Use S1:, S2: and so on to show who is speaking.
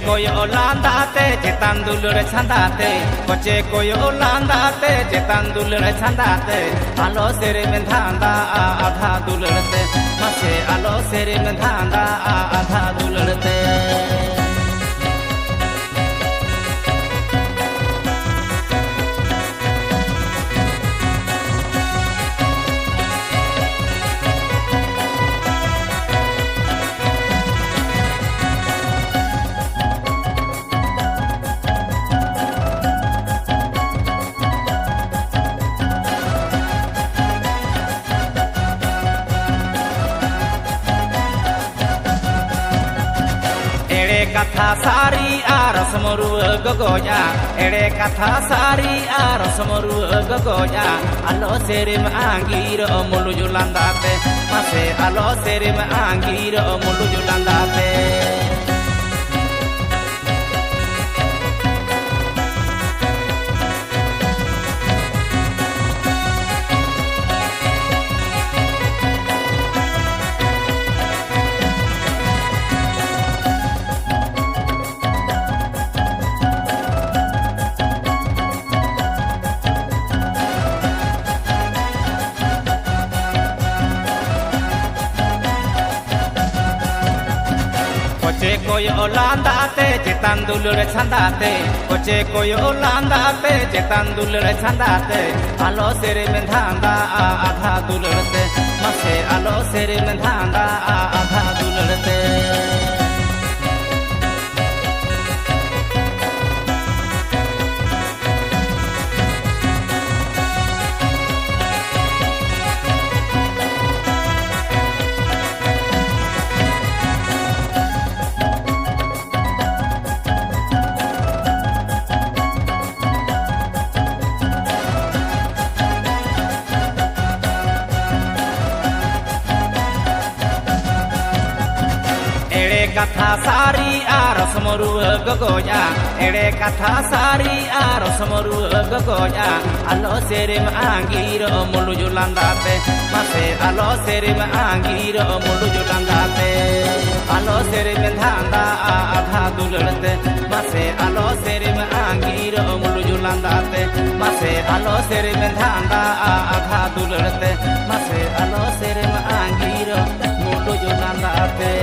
S1: koyo landate jetan dulur chandate koche koyo landate jetan dulur chandate alo sere mendhanda adha dulurte mase alo sere mendhanda adha dulurte Katha sari arasmoru gogoya ere katha sari arasmoru gogoya alo serim angiro mulu julandate mase alo serim angiro mulu julandate Koche koyo landate jetan dulur chandate koche koyo landate jetan dulur chandate alo sere mendhanda adha dulurte mase alo sere mendhanda adha dulurte Katha sari arasmoru gogoya ere katha sari arasmoru gogoya alo serim angiro mulu julandate mase alo serim angiro mulu julandate alo serim mendhanda adha dulurte mase alo serim angiro mulu julandate mase alo serim mendhanda adha dulurte mase alo serim angiro mulu julandate